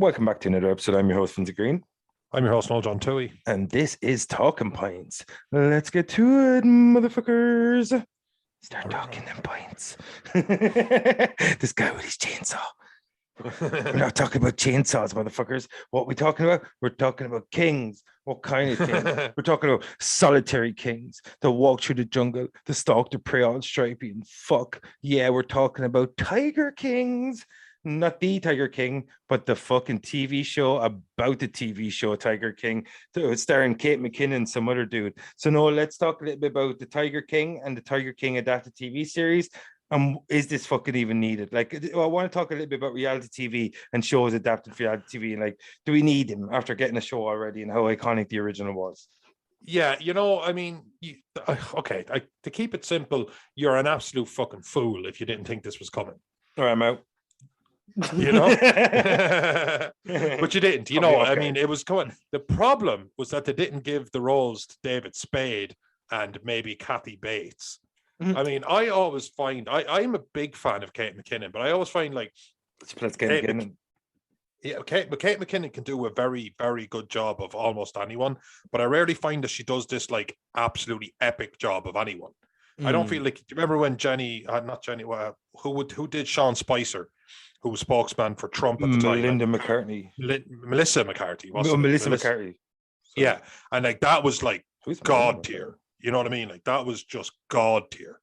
Welcome back to another episode. I'm your host, Vinnie Green. I'm your host, Noel John Toohey. And this is Talking Pints. Let's get to it, motherfuckers. Start talking them pints. This guy with his chainsaw. We're not talking about chainsaws, motherfuckers. What are we talking about? We're talking about kings. What kind of kings? We're talking about solitary kings that walk through the jungle, that stalk the prey all stripey and fuck. Yeah, we're talking about tiger kings. Not the Tiger King, but the fucking TV show about the TV show Tiger King, starring Kate McKinnon and some other dude. So no, let's talk a little bit about the Tiger King and the Tiger King adapted TV series. Is this fucking even needed? Like, I want to talk a little bit about reality TV and shows adapted for reality TV. And like, do we need him after getting a show already and how iconic the original was? Yeah, to keep it simple, you're an absolute fucking fool if you didn't think this was coming. All right, I'm out. But you didn't, okay. I mean, it was coming. The problem was that they didn't give the roles to David Spade and maybe Kathy Bates. Mm-hmm. I mean, I always find I'm a big fan of Kate McKinnon, but I always find like Kate McKinnon can do a very, very good job of almost anyone, but I rarely find that she does this like absolutely epic job of anyone. I don't feel like, do you remember when who did Sean Spicer, who was spokesman for Trump at the time? Melissa McCarthy. Melissa McCarthy. Yeah. And like, that was like God tier. You know what I mean? Like, that was just God tier.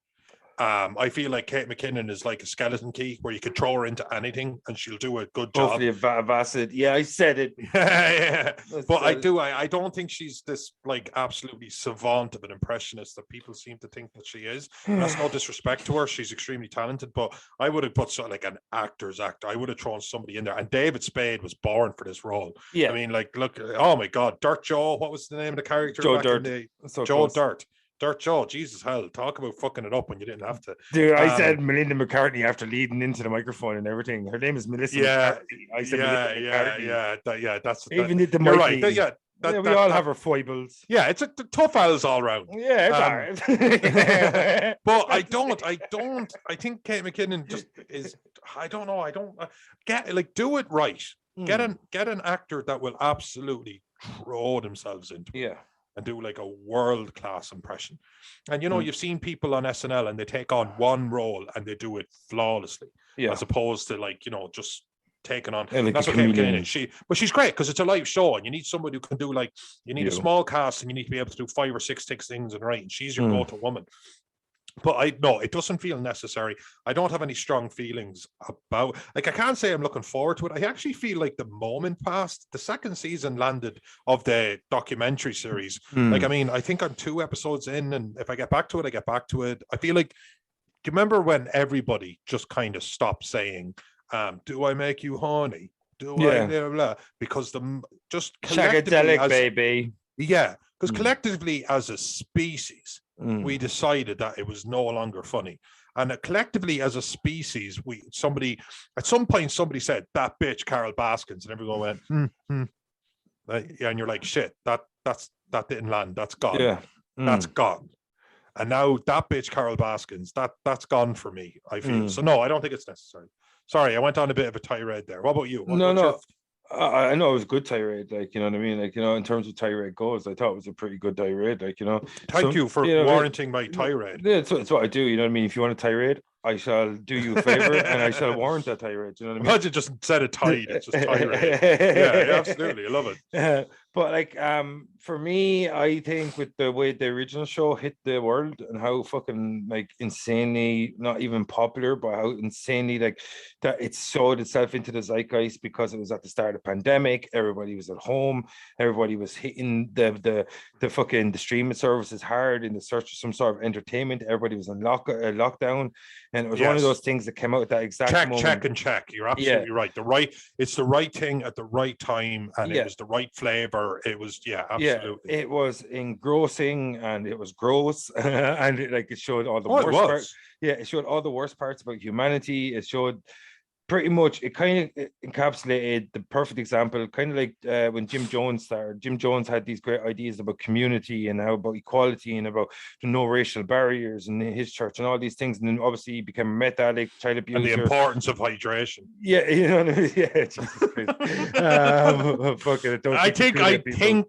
I feel like Kate McKinnon is like a skeleton key where you could throw her into anything and she'll do a good job. Hopefully a acid. Yeah, I said it. Yeah. But I don't think she's this like absolutely savant of an impressionist that people seem to think that she is. That's no disrespect to her. She's extremely talented, but I would have put sort of like an actor's actor. I would have thrown somebody in there. And David Spade was born for this role. Yeah. I mean, like, look, oh my God, Dirt Joe. What was the name of the character? Joe Dirt. Joe Dirt. Dirt Joe, Jesus hell, talk about fucking it up when you didn't have to. Dude, I said Melinda McCartney after leading into the microphone and everything. Her name is Melissa McCarthy. I said Melissa McCarthy. That's even the you're right. We all have our foibles. Yeah, it's a tough L's all round. Yeah, it's all right. But I think Kate McKinnon just is. I don't know. I don't do it right. Get an actor that will absolutely throw themselves into it. Yeah. And do like a world-class impression. And you've seen people on SNL and they take on one role and they do it flawlessly, as opposed to like just taking on. Like that's what Kate McKinnon is. But she's great because it's a live show and you need somebody who can do like a small cast and you need to be able to do 5 or 6 things and right. And she's your go-to woman. But it doesn't feel necessary. I don't have any strong feelings about, like, I can't say I'm looking forward to it. I actually feel like the moment passed. The second season landed of the documentary series. Like, I mean, I think I'm 2 episodes in, and if I get back to it, I get back to it. I feel like, do you remember when everybody just kind of stopped saying, do I make you horny? Do I blah, blah, because just collectively baby. Yeah, because collectively as a species, we decided that it was no longer funny. And collectively as a species, at some point somebody said, that bitch Carol Baskins, and everyone went, and you're like, shit, that didn't land. That's gone. Yeah. That's gone. And now that bitch Carol Baskins, that's gone for me, I feel. So no, I don't think it's necessary. Sorry, I went on a bit of a tirade there. What about you? I know it was a good tirade, like, you know what I mean? Like, in terms of tirade goes, I thought it was a pretty good tirade, like, Thank you for warranting my tirade. Yeah, it's what I do, you know what I mean? If you want a tirade, I shall do you a favor and I shall warrant that tirade, you know what I mean? Imagine just said a tide, it's just tirade. Yeah, absolutely, I love it. But like, for me, I think with the way the original show hit the world and how fucking like insanely not even popular, but how insanely like that it sowed itself into the zeitgeist because it was at the start of the pandemic. Everybody was at home. Everybody was hitting the streaming services hard in the search of some sort of entertainment. Everybody was in lockdown, and it was one of those things that came out at that exact moment. Check. You're absolutely right. It's the right thing at the right time, and it was the right flavor. It was absolutely. It was engrossing and it was gross and it showed all the worst parts. Yeah, it showed all the worst parts about humanity. It showed pretty much it kind of encapsulated the perfect example, kind of like when Jim Jones started. Jim Jones had these great ideas about community and how about equality and about no racial barriers in his church and all these things. And then obviously he became a meth addict, child abuser, and the importance of hydration. Yeah, you know what I mean? Yeah, Jesus Christ.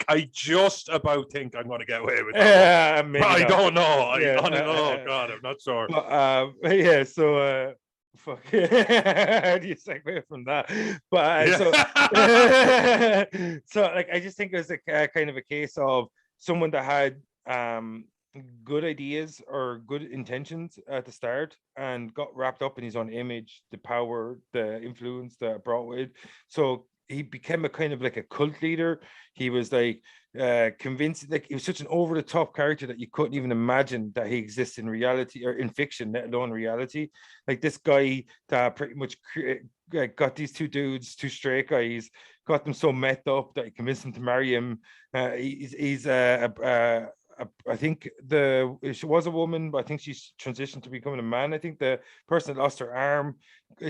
I just about think I'm going to get away with that. But I don't know. Oh God, I'm not sure. But, yeah, so fuck. How do you segue from that? But so like I just think it was a kind of a case of someone that had good ideas or good intentions at the start and got wrapped up in his own image, the power, the influence that brought with. So he became a kind of like a cult leader. He was like convinced, like he was such an over the top character that you couldn't even imagine that he exists in reality or in fiction, let alone reality. Like this guy that pretty much got these two dudes, two straight guys, got them so met up that he convinced them to marry him. He's I think she was a woman, but I think she's transitioned to becoming a man. I think the person that lost her arm,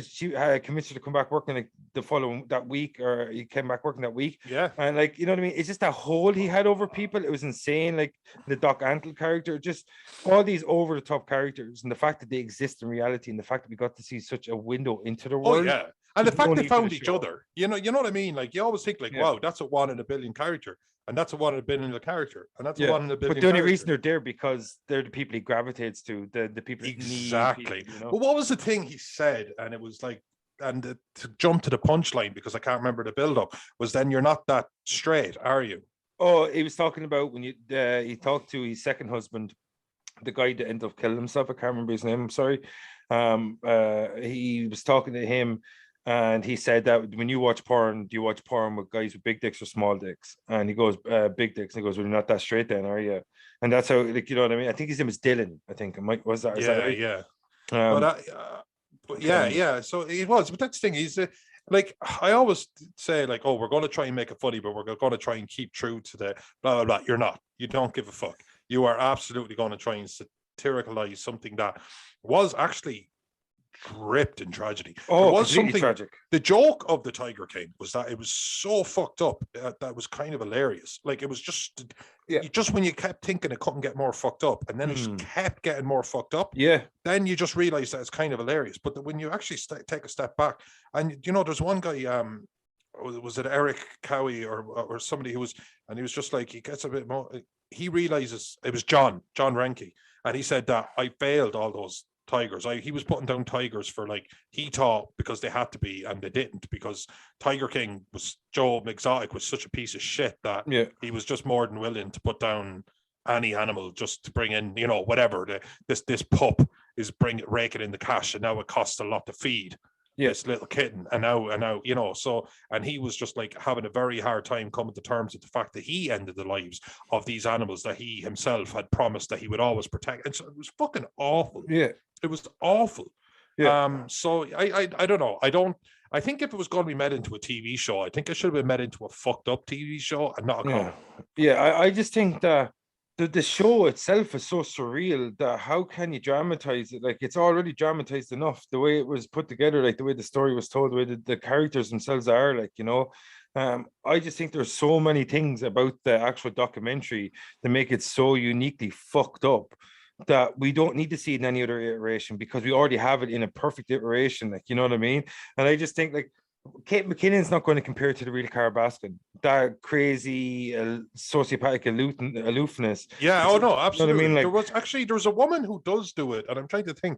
she convinced her to come back working like the following that week, or he came back working that week. Yeah, and like you know what I mean. It's just that hold he had over people. It was insane. Like the Doc Antle character, just all these over the top characters, and the fact that they exist in reality, and the fact that we got to see such a window into the world. Oh yeah, and the fact they found each other. You know what I mean. Like you always think like, wow, that's a 1 in a billion character. And that's a 1 in a billion character, and that's a 1 in a billion. But the only reason they're there because they're the people he gravitates to, the people exactly. People, you know? But what was the thing he said? And it was like, and to jump to the punchline because I can't remember the build-up was then you're not that straight, are you? Oh, he was talking about when he talked to his second husband, the guy that ended up killing himself. I can't remember his name. I'm sorry. He was talking to him. And he said that when you watch porn, do you watch porn with guys with big dicks or small dicks? And he goes, big dicks. And he goes, well, you're not that straight then, are you? And that's how, like, you know what I mean? I think his name is Dylan, I think. Was that? Yeah, that right? Yeah. But yeah. So it was. But that's the thing. He's like, I always say, like, oh, we're going to try and make it funny, but we're going to try and keep true to the blah, blah, blah. You're not. You don't give a fuck. You are absolutely going to try and satiricalize something that was actually dripped in tragedy. Oh, it was something tragic. The joke of the Tiger King was that it was so fucked up that was kind of hilarious. Like it was just, just when you kept thinking it couldn't get more fucked up, and then it just kept getting more fucked up. Yeah. Then you just realize that it's kind of hilarious. But when you actually take a step back, and you know, there's one guy, was it Eric Cowie or somebody who was, and he was just like, he gets a bit more. He realizes it was John Renke, and he said that I failed all those tigers. He was putting down tigers for like he thought because they had to be, and they didn't, because Tiger King was Joe Exotic was such a piece of shit that he was just more than willing to put down any animal just to bring in, you know, whatever. This pup is raking in the cash, and now it costs a lot to feed this little kitten, and now you know. So, and he was just like having a very hard time coming to terms with the fact that he ended the lives of these animals that he himself had promised that he would always protect. And so it was fucking awful. It was awful. So I don't know. I think if it was going to be made into a TV show, I think it should have been made into a fucked up TV show and not a comedy. I just think that the show itself is so surreal that how can you dramatize it? Like it's already dramatized enough. The way it was put together, like the way the story was told, the way the characters themselves are, like, you know. I just think there's so many things about the actual documentary that make it so uniquely fucked up that we don't need to see it in any other iteration because we already have it in a perfect iteration, like, you know what I mean? And I just think like Kate McKinnon's not going to compare to the real Carol Baskin. That crazy sociopathic aloofness. Yeah, oh no, absolutely. You know what I mean? Like, there was a woman who does do it, and I'm trying to think.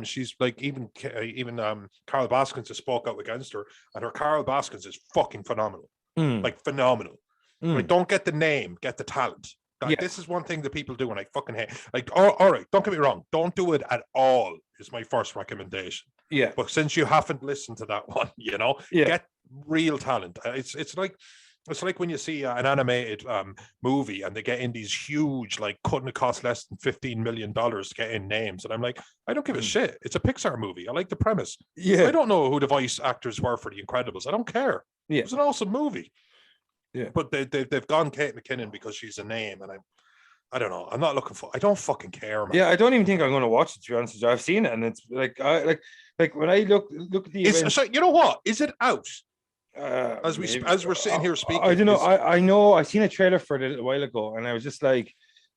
She's like even Carol Baskins has spoke out against her, and her Carol Baskins is fucking phenomenal. Like phenomenal. Like, don't get the name, get the talent. This is one thing that people do, and I fucking hate. Like, all right, don't get me wrong, don't do it at all. Is my first recommendation. Yeah, but since you haven't listened to that one, you know, get real talent. It's like when you see an animated movie and they get in these huge, like, couldn't it cost less than $15 million to get in names, and I'm like, I don't give a shit. It's a Pixar movie. I like the premise. I don't know who the voice actors were for The Incredibles. I don't care. It was an awesome movie. But they've gone Kate McKinnon because she's a name, and I don't know. I'm not looking for. I don't fucking care, man. I don't even think I'm going to watch it, to be honest with you. I've seen it, and it's like Like when I look at the event, so you know what? Is it out? As we're sitting here speaking, I don't know. I know I seen a trailer for it a little while ago, and I was just like,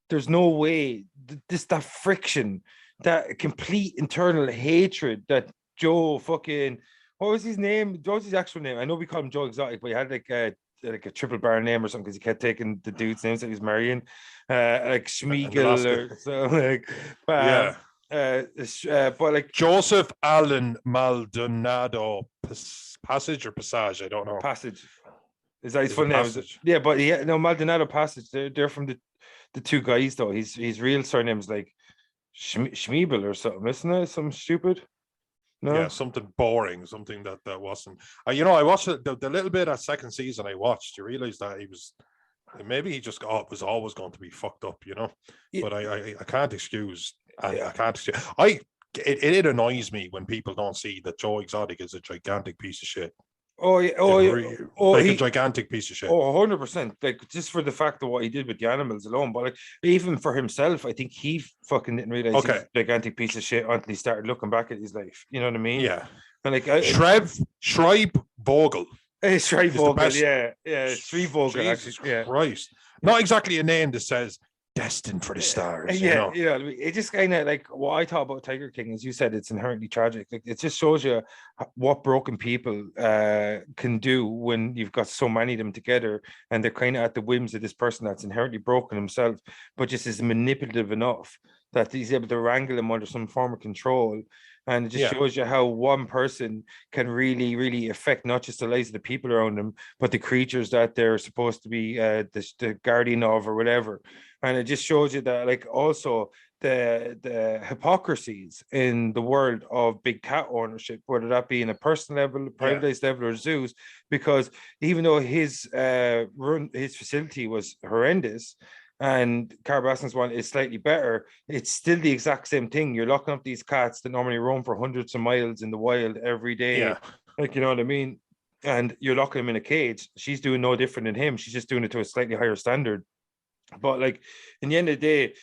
"There's no way." That friction, that complete internal hatred that Joe fucking, what was his name? Joe's his actual name. I know we call him Joe Exotic, but he had like a triple bar name or something because he kept taking the dude's names that he was marrying, like Schmiegel or so. Like, yeah. But like Joseph Allen Maldonado Passage or Passage, I don't know. Passage. Is that his full name? Yeah, but no, Maldonado Passage. They're from the two guys though. His real surname is like Schmiebel or something, isn't it? Something stupid. No? Yeah, something boring, something that wasn't. You know, I watched the little bit of second season I watched. You realize that maybe he just was always going to be fucked up, you know. Yeah. But I can't excuse. I can't. It annoys me when people don't see that Joe Exotic is a gigantic piece of shit. A gigantic piece of shit. 100%. Like just for the fact of what he did with the animals alone, but like even for himself, I think he fucking didn't realize he's a gigantic piece of shit until he started looking back at his life. You know what I mean? Yeah. And like Schreib Vogel. Schreib Vogel, yeah. Schreib Vogel. Jesus Christ. Not exactly a name that says destined for the stars. Yeah, it just kind of like what I thought about Tiger King, as you said, it's inherently tragic. Like it just shows you what broken people can do when you've got so many of them together, and they're kind of at the whims of this person that's inherently broken himself, but just is manipulative enough that he's able to wrangle him under some form of control. And it just shows you how one person can really, really affect not just the lives of the people around them, but the creatures that they're supposed to be the guardian of or whatever. And it just shows you that, like, also the hypocrisies in the world of big cat ownership, whether that be in a personal level, privatized level, or zoos, because even though his facility was horrendous, and Carabassen's one is slightly better, it's still the exact same thing. You're locking up these cats that normally roam for hundreds of miles in the wild every day. Yeah. Like, you know what I mean? And you're locking him in a cage. She's doing no different than him. She's just doing it to a slightly higher standard. But like, in the end of the day,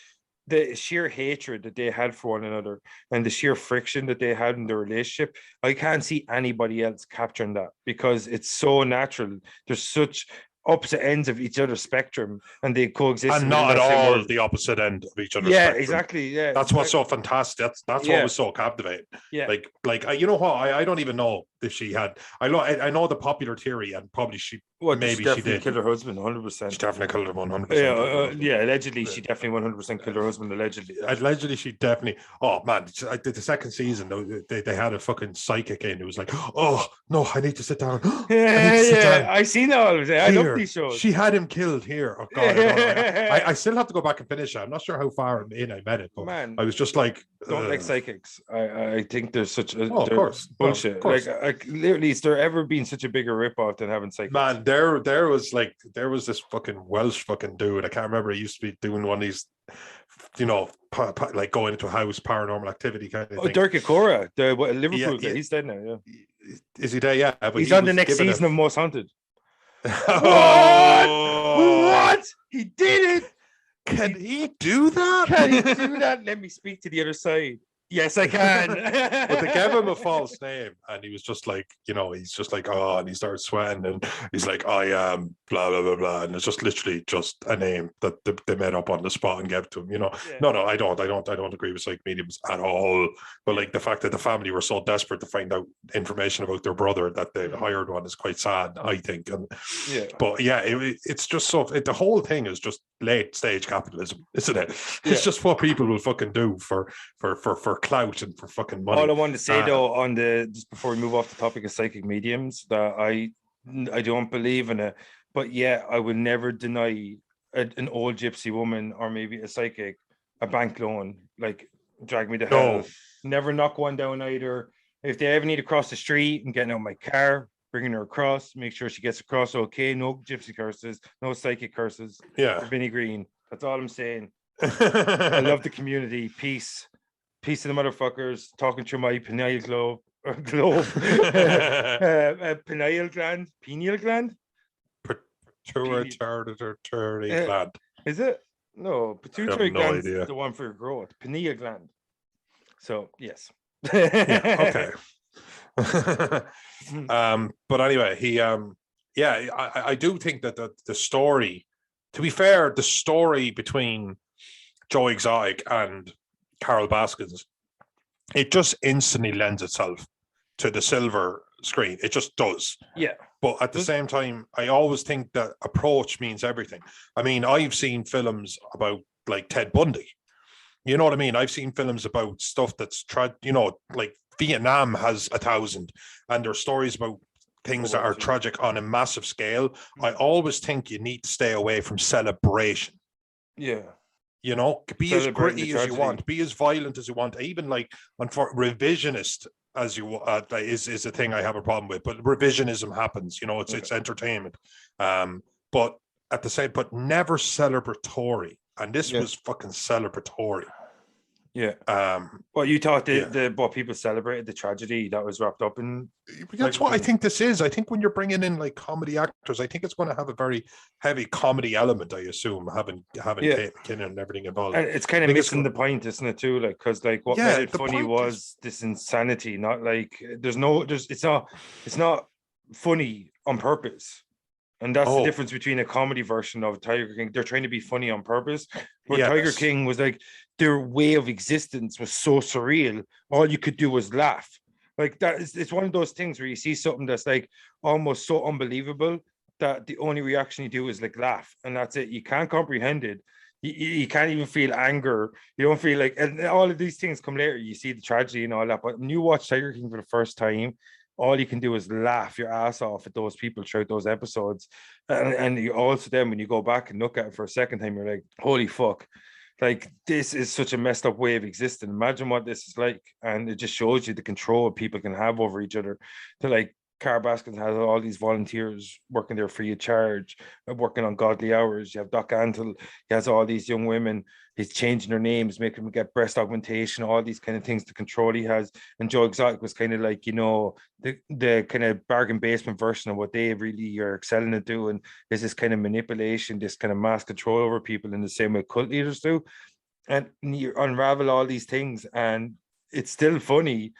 the sheer hatred that they had for one another and the sheer friction that they had in their relationship, I can't see anybody else capturing that because it's so natural. There's such opposite ends of each other's spectrum, and they coexist, and not at all the opposite end of each other's spectrum. Exactly. Yeah, that's what's so fantastic. That's what was so captivating. Yeah, like you know what? I don't even know if she had. I know the popular theory, and probably she. Well, maybe she did kill her husband 100%. She definitely killed him 100%. Yeah, allegedly she definitely 100% killed her husband. Allegedly she definitely. Oh man, the second season they had a fucking psychic in. It was like, oh no, I need to sit down. I seen all of that. I love these shows. She had him killed here. Oh god, I still have to go back and finish it. I'm not sure how far in I met it, but man, I was just like, don't like psychics. I think there's such a of course bullshit. Of course. Like literally, is there ever been such a bigger ripoff than having psychics? Man, there was this fucking Welsh fucking dude. I can't remember. He used to be doing one of these, you know, like going into a house, paranormal activity kind of thing. Dirk Ikora, the Liverpool guy. He's dead now. Yeah, is he dead? Yeah, but he's on the next season of Most Haunted. What? He did it. Can he do that? Can he do that? Let me speak to the other side. Yes, I can. But they gave him a false name, and he was just like, you know, he's just like, oh, and he started sweating, and he's like, I am blah blah blah blah, and it's just literally just a name that they made up on the spot and gave to him. You know, no, I don't agree with psychic mediums at all. But like the fact that the family were so desperate to find out information about their brother that they hired one is quite sad, I think. And but yeah, it's just so the whole thing is just late stage capitalism, isn't it? It's just what people will fucking do for clout and for fucking money. All I wanted to say though, just before we move off the topic of psychic mediums, that I don't believe in it, but yeah, I will never deny an old gypsy woman or maybe a psychic a bank loan. Like, drag me to hell. Never knock one down either. If they ever need to cross the street, I'm getting out my car, bringing her across, make sure she gets across okay. No gypsy curses, no psychic curses. Yeah, for Vinnie Green. That's all I'm saying. I love the community. Peace to the motherfuckers. Talking through my pineal pineal gland. Pituitary gland. Is it? No, pituitary gland is the one for your growth. Pineal gland. So yes. Yeah, okay. But anyway, I do think that the story, to be fair, the story between Joe Exotic and Carol Baskins, it just instantly lends itself to the silver screen. It just does. Yeah. But at the same time, I always think that approach means everything. I mean, I've seen films about like Ted Bundy. You know what I mean? I've seen films about stuff that's like Vietnam has 1,000, and there are stories about things that are tragic on a massive scale. I always think you need to stay away from celebration. Yeah. You know, be as gritty as you want, be as violent as you want, even like for revisionist as you is a thing I have a problem with. But revisionism happens, you know, it's entertainment. But at the same, but never celebratory. And this was fucking celebratory. Yeah. Well, you thought the what people celebrated, the tragedy that was wrapped up in. That's what I think this is. I think when you're bringing in like comedy actors, I think it's going to have a very heavy comedy element. I assume having Kate McKinnon and everything involved. And it's kind of missing the point, isn't it? Too, like because like what made it funny was this insanity. Not like it's not funny on purpose. And that's the difference between a comedy version of Tiger King. They're trying to be funny on purpose. But Tiger King was like, their way of existence was so surreal. All you could do was laugh. Like that is, it's one of those things where you see something that's like almost so unbelievable that the only reaction you do is like laugh. And that's it. You can't comprehend it. You can't even feel anger. You don't feel like, and all of these things come later. You see the tragedy and all that. But when you watch Tiger King for the first time, all you can do is laugh your ass off at those people throughout those episodes. And you also then, when you go back and look at it for a second time, you're like, holy fuck. Like, this is such a messed up way of existing. Imagine what this is like. And it just shows you the control people can have over each other. To like, Carl Baskin has all these volunteers working there free of charge, working on godly hours. You have Doc Antle, he has all these young women. He's changing their names, making them get breast augmentation, all these kind of things, the control he has. And Joe Exotic was kind of like, you know, the kind of bargain basement version of what they really are excelling at doing is this kind of manipulation, this kind of mass control over people in the same way cult leaders do. And you unravel all these things, and it's still funny,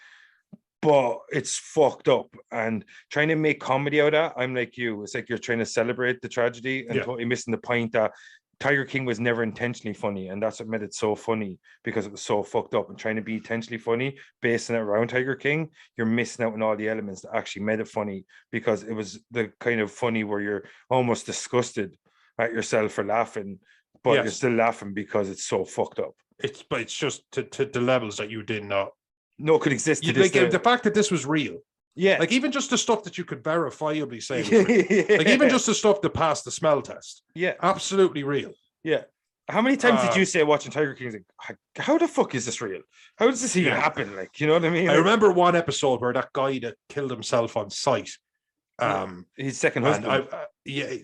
but it's fucked up. And trying to make comedy out of that, I'm like you. It's like you're trying to celebrate the tragedy and totally missing the point that Tiger King was never intentionally funny, and that's what made it so funny, because it was so fucked up. And trying to be intentionally funny, basing it around Tiger King, you're missing out on all the elements that actually made it funny, because it was the kind of funny where you're almost disgusted at yourself for laughing, but you're still laughing because it's so fucked up. But it's just to the levels that you did not know could exist. Like the fact that this was real. Yeah. Like even just the stuff that you could verifiably say was real. Like even just the stuff that passed the smell test. Yeah. Absolutely real. Yeah. How many times did you say watching Tiger King, like, how the fuck is this real? How does this even happen? Like, you know what I mean? I remember one episode where that guy that killed himself on site. His second husband. There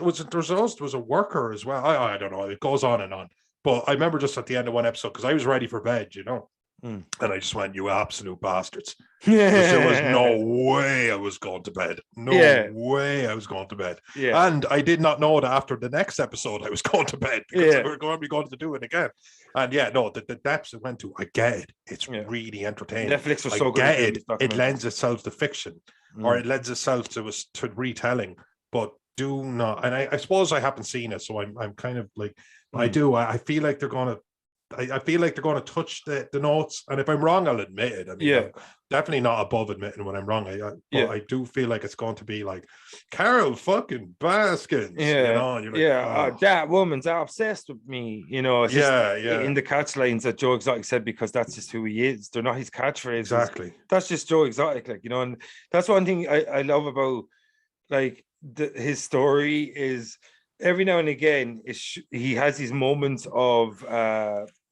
was a worker as well. I don't know. It goes on and on. But I remember just at the end of one episode, because I was ready for bed, you know. And I just went, you absolute bastards. There was no way I was going to bed. No way I was going to bed. Yeah. And I did not know that after the next episode I was going to bed, because we were going to be going to do it again. And the depths it went to, I get it. It's really entertaining. Netflix was so good. I get it. It lends itself to fiction, or it lends itself to retelling. But do not. And I suppose I haven't seen it, so I'm kind of like, I do. I feel like they're going to. I feel like they're going to touch the notes, and if I'm wrong, I'll admit it. I mean, I'm definitely not above admitting when I'm wrong. I do feel like it's going to be like Carol fucking Baskins. You know? And you're like, that woman's obsessed with me. You know, it's in the catch lines that Joe Exotic said, because that's just who he is. They're not his catchphrases. Exactly. That's just Joe Exotic, like, you know. And that's one thing I love about like his story is, every now and again, he has these moments of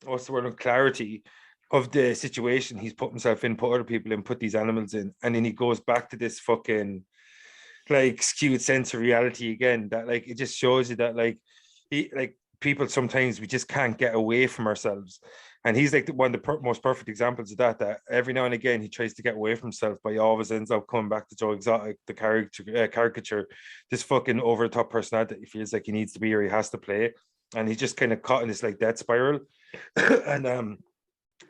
what's the word, of clarity of the situation he's put himself in, put other people in, put these animals in, and then he goes back to this fucking like skewed sense of reality again. That like, it just shows you that like people, sometimes we just can't get away from ourselves. And he's like one of the most perfect examples of that. That every now and again he tries to get away from himself, but he always ends up coming back to Joe Exotic, the caricature, this fucking over the top personality that he feels like he needs to be, or he has to play. And he's just kind of caught in this like death spiral. And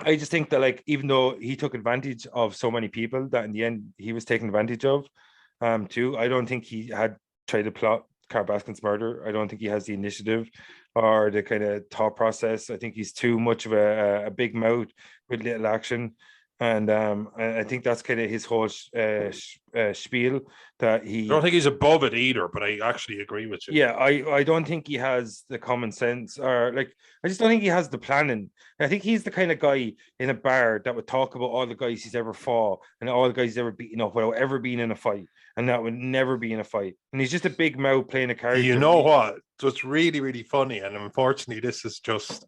I just think that, like, even though he took advantage of so many people, that in the end he was taken advantage of, too. I don't think he had tried to plot Carl Baskin's murder. I don't think he has the initiative or the kind of thought process. I think he's too much of a big mouth with little action. And I think that's kind of his whole spiel, that he. I don't think he's above it either, but I actually agree with you. Yeah, I don't think he has the common sense, or like, I just don't think he has the planning. I think he's the kind of guy in a bar that would talk about all the guys he's ever fought and all the guys he's ever beaten up without ever being in a fight, and that would never be in a fight. And he's just a big mouth playing a character. You know what? So it's really, really funny, and unfortunately, this is just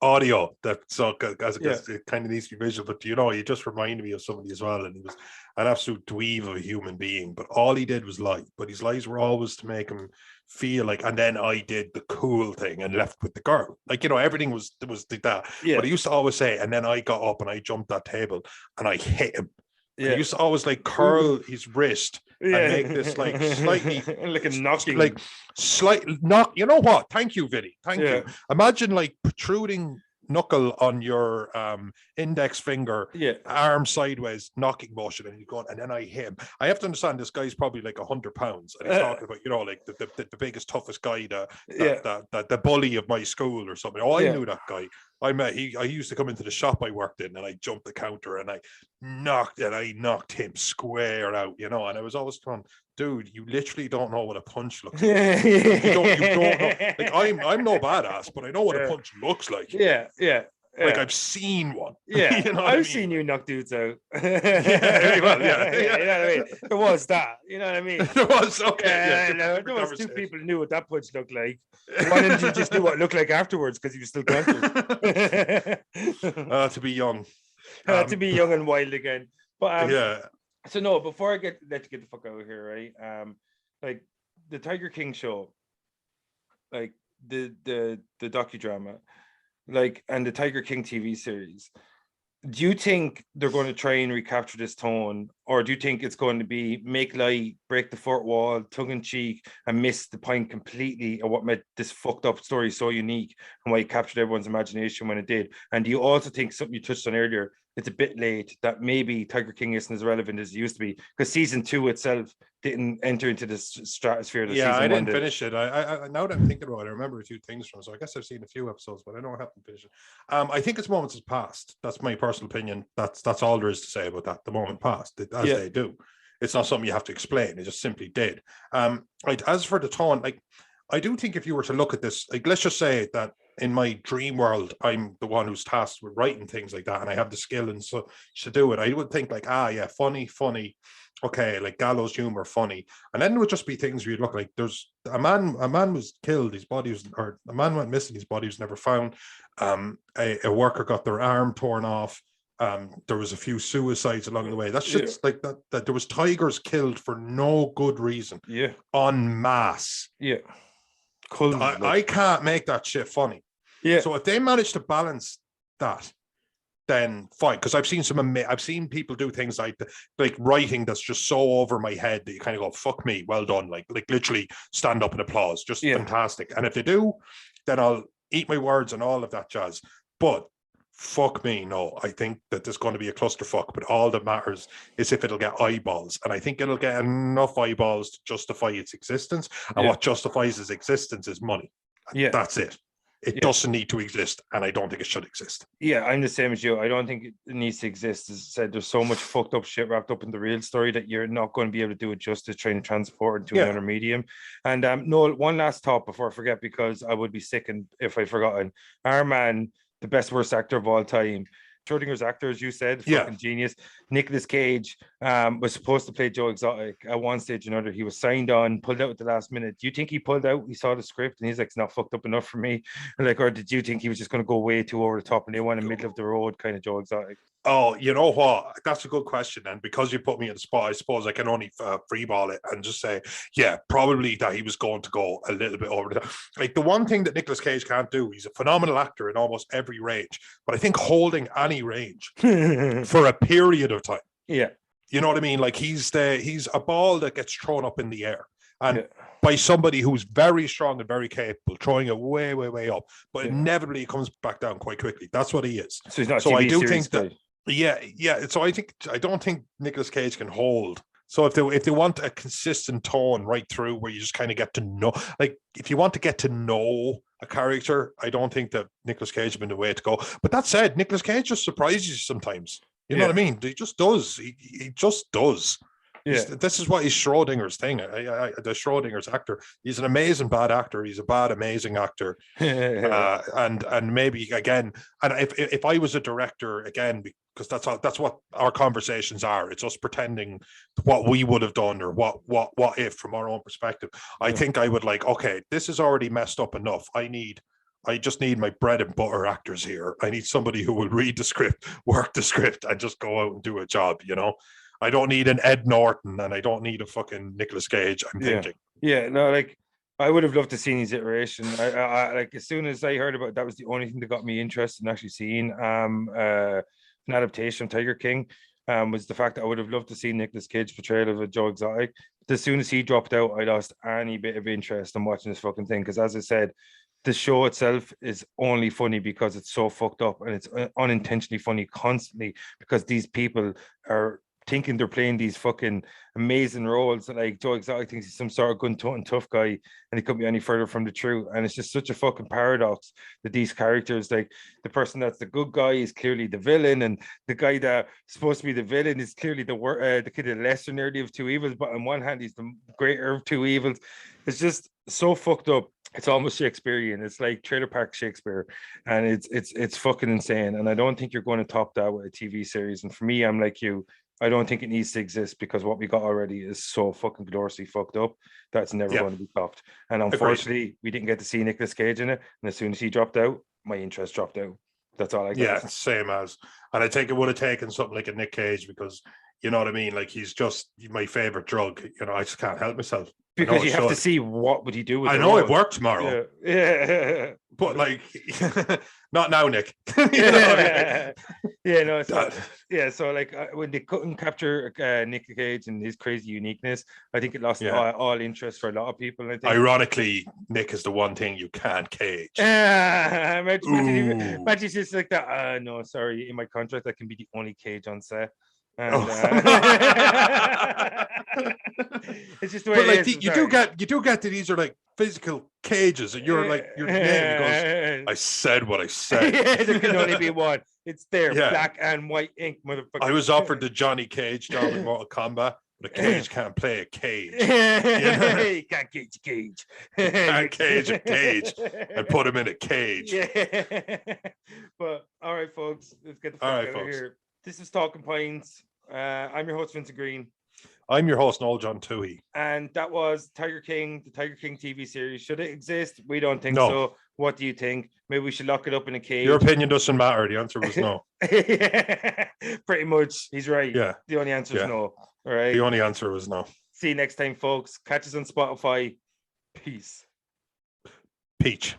audio, that so as it kind of needs to be visual. But he just reminded me of somebody as well, and he was an absolute dweeb of a human being, but all he did was lie. But his lies were always to make him feel like, and then I did the cool thing and left with the girl, like, everything was like that. But he used to always say, and then I got up and I jumped that table and I hit him. He used to always like curl his wrist and make this like slightly like a knocking, like slight knock. You know what? Thank you, Vinny. Thank you. Imagine like protruding knuckle on your index finger, arm sideways, knocking motion, and he's going, and then I hit him. I have to understand this guy's probably like 100 pounds, and he's talking about, like the biggest, toughest guy, the bully of my school or something. Oh, I knew that guy. I used to come into the shop I worked in, and I jumped the counter and I knocked him square out, and I was always going, dude, you literally don't know what a punch looks like. You don't know. Like, I'm no badass, but I know what a punch looks like. Yeah. Like, I've seen one. Yeah, I've seen you knock dudes out. Very well, yeah. You know what I mean? There was that. You know what I mean? There was, okay. There was two people who knew what that punch looked like. One of them just knew what it looked like afterwards because he was still conscious. To be young. To be young and wild again. But so no, before I let you get the fuck out of here, right? Like the Tiger King show, like the docudrama, like, and the Tiger King TV series. Do you think they're going to try and recapture this tone, or do you think it's going to be make light, break the fourth wall, tongue in cheek, and miss the point completely of what made this fucked up story so unique and why it captured everyone's imagination when it did? And do you also think, something you touched on earlier, it's a bit late, that maybe Tiger King isn't as relevant as it used to be because season 2 itself didn't enter into the stratosphere that season 1 did. I didn't did. finish it. I now that I'm thinking about it, I remember a few things from it. So I guess I've seen a few episodes, but I know I haven't finished it. I think it's moments has passed. That's my personal opinion. That's all there is to say about that. The moment passed, as they do. It's not something you have to explain. It just simply did. As for the tone, like, I do think if you were to look at this, like, let's just say that in my dream world, I'm the one who's tasked with writing things like that, and I have the skill and so to do it. I would think like, funny, okay, like gallows humor, funny, and then it would just be things where you look like there's a man was killed, his body was, or a man went missing, his body was never found. A worker got their arm torn off. There was a few suicides along the way. That's just like that. There was tigers killed for no good reason. Yeah, en masse. Yeah. Cool. I can't make that shit funny. Yeah. So if they manage to balance that, then fine. Because I've seen people do things like writing that's just so over my head that you kind of go, "Fuck me, well done!" Like literally stand up and applause, just fantastic. And if they do, then I'll eat my words and all of that jazz. But fuck me, no. I think that there's going to be a clusterfuck. But all that matters is if it'll get eyeballs, and I think it'll get enough eyeballs to justify its existence. And what justifies its existence is money. Yeah, that's it. It doesn't need to exist, and I don't think it should exist. Yeah, I'm the same as you. I don't think it needs to exist. As I said, there's so much fucked up shit wrapped up in the real story that you're not going to be able to do it justice trying to transport it into another medium. And Noel, one last thought before I forget, because I would be sickened if I'd forgotten. Our man, the best worst actor of all time, Schrodinger's actor, as you said, fucking genius. Nicolas Cage was supposed to play Joe Exotic at one stage or another. He was signed on, pulled out at the last minute. Do you think he pulled out? He saw the script and he's like, it's not fucked up enough for me. Like, or did you think he was just going to go way too over the top and they want a middle of the road kind of Joe Exotic? Oh, you know what? That's a good question. And because you put me in the spot, I suppose I can only freeball it and just say, probably that he was going to go a little bit over the top. Like, the one thing that Nicolas Cage can't do, he's a phenomenal actor in almost every range, but I think holding any range for a period of time. Yeah. You know what I mean? Like, he's a ball that gets thrown up in the air. and by somebody who's very strong and very capable, throwing it way, way, way up, but inevitably it comes back down quite quickly. That's what he is. So he's not. So I do think that. Yeah. So I don't think Nicolas Cage can hold. So if they want a consistent tone right through where you just kind of get to know, like if you want to get to know a character, I don't think that Nicolas Cage has been the way to go. But that said, Nicolas Cage just surprises you sometimes. You know what I mean? He just does. He just does. Yeah. This is what he's Schrodinger's thing. The Schrodinger's actor. He's an amazing bad actor. He's a bad amazing actor. And maybe again, and if I was a director again, because that's what our conversations are. It's us pretending what we would have done or what if from our own perspective. I think I would like, okay, this is already messed up enough. I just need my bread and butter actors here. I need somebody who will read the script, work the script, and just go out and do a job, you know? I don't need an Ed Norton and I don't need a fucking Nicolas Cage, I'm thinking. Yeah, no, like I would have loved to see his iteration. I like as soon as I heard about it, that was the only thing that got me interested in actually seeing an adaptation of Tiger King. Was the fact that I would have loved to see Nicolas Cage portrayal of a Joe Exotic. But as soon as he dropped out, I lost any bit of interest in watching this fucking thing. Because as I said, the show itself is only funny because it's so fucked up, and it's unintentionally funny constantly because these people are thinking they're playing these fucking amazing roles. Like Joe Exotic thinks he's some sort of gun-toting tough guy, and he couldn't be any further from the truth. And it's just such a fucking paradox that these characters, like the person that's the good guy is clearly the villain, and the guy that's supposed to be the villain is clearly the kid, the lesser nerdy of two evils. But on one hand, he's the greater of two evils. It's just so fucked up. It's almost Shakespearean. It's like Trailer Park Shakespeare, and it's fucking insane. And I don't think you're going to top that with a TV series. And for me, I'm like you. I don't think it needs to exist because what we got already is so fucking gloriously fucked up that's never going to be topped. And unfortunately, we didn't get to see Nicolas Cage in it. And as soon as he dropped out, my interest dropped out. That's all I got. Yeah, same as. And I think it would have taken something like a Nick Cage because, you know what I mean? Like he's just my favorite drug. You know, I just can't help myself. Because you have to see what would he do with it. I know it worked tomorrow. Yeah. But like not now, Nick. Yeah, no, so like when they couldn't capture Nick Cage and his crazy uniqueness, I think it lost all interest for a lot of people. I think. Ironically, Nick is the one thing you can't cage. Imagine just like that. No, sorry, in my contract I can be the only cage on set. And, it's just the way but like you do get that these are like physical cages, and you're like your name goes. I said what I said. There can only be one. It's there, black and white ink, motherfucker. I was offered the Johnny Cage job in Mortal Kombat, but a cage can't play a cage. You can't cage a cage. You can't cage a cage and put him in a cage. But all right, folks, let's get the fuck out of here. This is Talking Pines. I'm your host, Vincent Green. I'm your host, Noel John Toohey. And that was Tiger King, the Tiger King TV series. Should it exist? We don't think so. What do you think? Maybe we should lock it up in a cage. Your opinion doesn't matter. The answer was no. Pretty much. He's right. Yeah. The only answer is no. All right. The only answer was no. See you next time, folks. Catch us on Spotify. Peace. Peach.